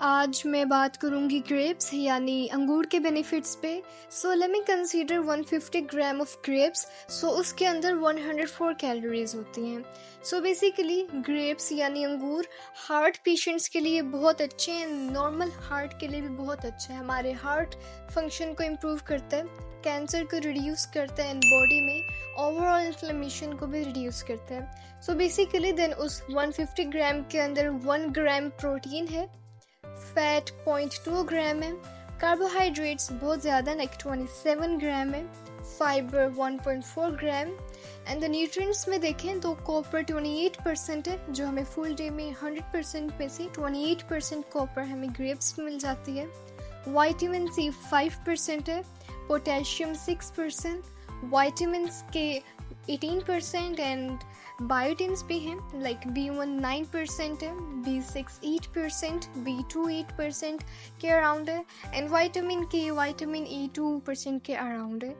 आज मैं बात करूंगी ग्रेप्स यानी अंगूर के बेनिफिट्स पे। So let me consider 150 gram of grapes. So उसके अंदर 104 कैलोरीज होती हैं। सो बेसिकली ग्रेप्स यानी अंगूर हार्ट पेशेंट्स के लिए बहुत अच्छे हैं, नॉर्मल हार्ट के लिए भी बहुत अच्छा है। हमारे हार्ट फंक्शन को इम्प्रूव करता है, कैंसर को रिड्यूस करता है एंड बॉडी में ओवरऑल इन्फ्लेमेशन को भी रिड्यूस करता है। सो बेसिकली देन उस 150 ग्राम के अंदर 1 ग्राम प्रोटीन है, फैट 0.2 ग्राम है, कार्बोहाइड्रेट्स बहुत ज़्यादा लाइक 27 ग्राम है, fibre 1.4 gram and the nutrients में देखें तो कॉपर 28% है, जो हमें फुल डे में 100% में से 28% कॉपर हमें ग्रेप्स में मिल जाती है। विटामिन सी 5% है, पोटेशियम 6%, विटामिन के 18% एंड बायोटिन्स भी हैं लाइक B1 9% है, B6 8%, B2 8% के अराउंड है एंड विटामिन E 2% के अराउंड है।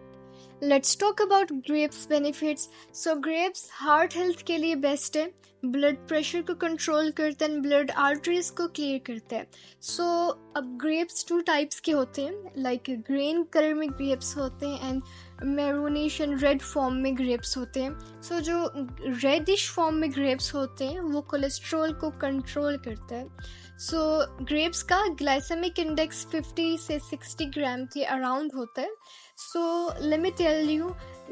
Let's talk about grapes benefits. So grapes heart health के लिए बेस्ट है, ब्लड प्रेशर को कंट्रोल करता है, ब्लड आर्टरीज को क्लियर करता है। सो अब ग्रेप्स 2 टाइप्स के होते हैं, लाइक ग्रीन कलर में ग्रेप्स होते हैं and maroonish and red form में ग्रेप्स होते हैं। सो जो रेडिश फॉर्म में ग्रेप्स होते हैं वो कोलेस्ट्रॉल को कंट्रोल करता है। सो ग्रेप्स का ग्लाइसेमिक इंडेक्स 50 से 60 ग्राम के अराउंड होता है। So let me tell you,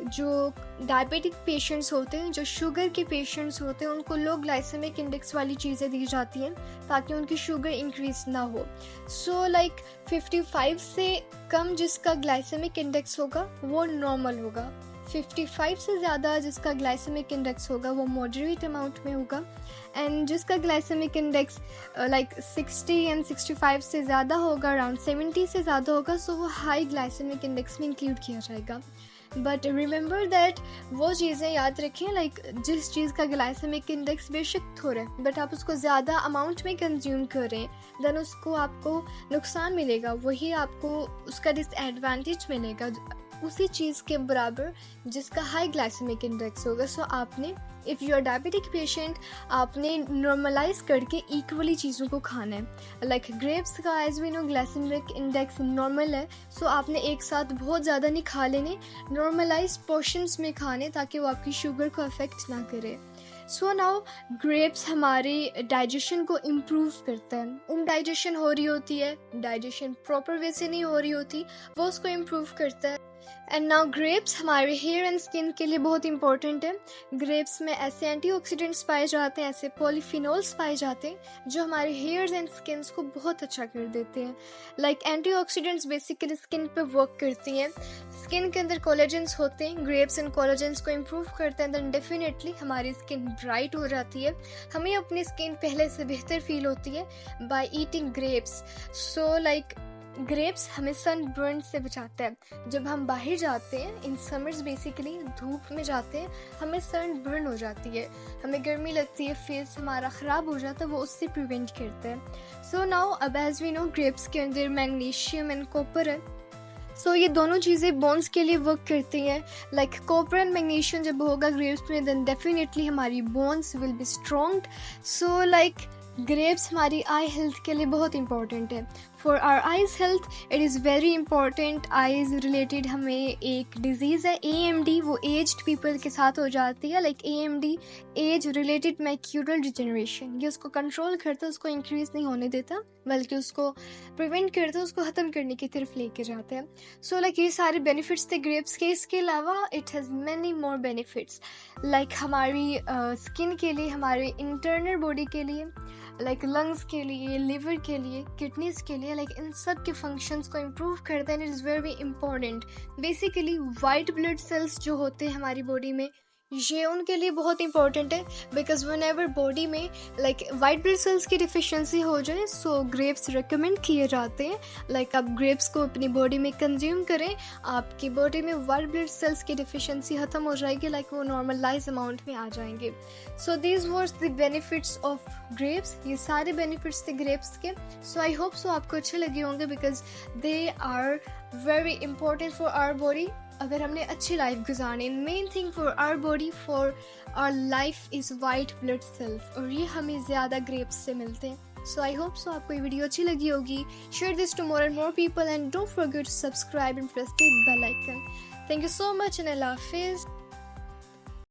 जो डायबिटिक पेशेंट्स होते हैं, जो शुगर के पेशेंट्स होते हैं, उनको लो ग्लाइसेमिक इंडेक्स वाली चीज़ें दी जाती हैं ताकि उनकी शुगर इंक्रीज ना हो। सो लाइक 55 से कम जिसका ग्लाइसेमिक इंडेक्स होगा वो नॉर्मल होगा, 55 से ज़्यादा जिसका ग्लाइसेमिक इंडेक्स होगा वो मॉडरेट अमाउंट में होगा एंड जिसका ग्लाइसेमिक इंडेक्स लाइक 60 एंड 65 से ज़्यादा होगा, अराउंड 70 से ज़्यादा होगा, सो वो हाई ग्लाइसेमिक इंडेक्स में इंक्लूड किया जाएगा। बट रिमेंबर दैट वो चीज़ें याद रखें, लाइक जिस चीज़ का ग्लाइसेमिक इंडेक्स बेशक थोड़ा है बट आप उसको ज़्यादा अमाउंट में कंज्यूम करें देन उसको आपको नुकसान मिलेगा, वही आपको उसका डिसएडवांटेज मिलेगा उसी चीज़ के बराबर जिसका हाई ग्लाइसेमिक इंडेक्स होगा। सो आपने if you are diabetic patient आपने नॉर्मलाइज करके इक्वली चीज़ों को खाना है। लाइक ग्रेप्स का as we know glycemic index normal है, सो आपने एक साथ बहुत ज़्यादा नहीं खा लेने, नॉर्मलाइज पोर्शंस में खाने ताकि वो आपकी शुगर को अफेक्ट ना करे। सो नाउ ग्रेप्स हमारे डाइजेशन को इम्प्रूव करता है। इनडाइजेशन हो रही होती है, डाइजेशन प्रॉपर वे से नहीं हो रही होती, वो उसको इम्प्रूव करता है। एंड नाउ ग्रेप्स हमारे हेयर एंड स्किन के लिए बहुत इंपॉर्टेंट है। ग्रेप्स में ऐसे एंटीऑक्सीडेंट्स पाए जाते हैं, ऐसे पॉलीफिनोल्स पाए जाते हैं जो हमारे हेयर्स एंड स्किन्स को बहुत अच्छा कर देते हैं। लाइक एंटीऑक्सीडेंट्स बेसिकली स्किन पे वर्क करती हैं, स्किन के अंदर कोलेजेंस होते हैं, ग्रेप्स इन कोलेजेंस को इम्प्रूव करते हैं, देन डेफिनेटली हमारी स्किन ब्राइट हो जाती है, हमें अपनी स्किन पहले से बेहतर फील होती है by eating grapes. So like grapes हमें सनबर्न से बचाता है। जब हम बाहर जाते हैं इन समर्स बेसिकली धूप में जाते हैं हमें सनबर्न हो जाती है, हमें गर्मी लगती है, फेस हमारा ख़राब हो जाता है, वो उससे प्रिवेंट करता है। सो नाउ अब एज वी नो ग्रेप्स के अंदर मैग्नीशियम एंड कॉपर है। सो ये दोनों चीज़ें बोन्स के लिए वर्क करती हैं। लाइक कॉपर एंड मैग्नीशियम जब होगा ग्रेप्स में देन डेफिनेटली हमारी bones will be strong. So like grapes हमारी आई हेल्थ के लिए बहुत इंपॉर्टेंट है। For our eyes health it is very important. Eyes related हमें एक डिजीज़ है AMD, वो एज्ड पीपल के साथ हो जाती है। Like AMD age related macular degeneration, ये उसको कंट्रोल करता है, उसको इंक्रीज़ नहीं होने देता बल्कि उसको प्रिवेंट करता है, उसको ख़त्म करने की तरफ लेके जाता है। सो लाइक ये सारे बेनिफिट्स थे ग्रेप्स के। इसके अलावा it has many more benefits, like हमारी स्किन के लिए, हमारे इंटरनल बॉडी के लिए, लाइक लंग्स के लिए, लिवर के लिए, किडनीज के लिए, लाइक इन सब के फंक्शंस को इम्प्रूव करता है and it is very important. Basically white blood sales जो होते हैं हमारी बॉडी में ये उनके लिए बहुत इंपॉर्टेंट है बिकॉज वन एवर बॉडी में लाइक वाइट ब्लड सेल्स की डिफिशिएंसी हो जाए सो ग्रेप्स रिकमेंड किए जाते हैं। लाइक आप ग्रेप्स को अपनी बॉडी में कंज्यूम करें, आपकी बॉडी में वाइट ब्लड सेल्स की डिफिशिएंसी ख़त्म हो जाएगी, लाइक वो नॉर्मलाइज अमाउंट में आ जाएंगे। So these was the benefits of grapes, ये सारे बेनिफिट्स थे ग्रेप्स के। सो आई होप सो आपको अच्छे लगे होंगे because they are very important for our body. अगर हमने अच्छी लाइफ गुजारनी, main thing for our body for our life is white blood cells और ये हमें ज़्यादा ग्रेप्स से मिलते हैं। सो आई होप सो आपको ये वीडियो अच्छी लगी होगी. Share this to more and more people and don't forget to subscribe and press the bell icon. Thank you so much and अल्लाह हाफिज़.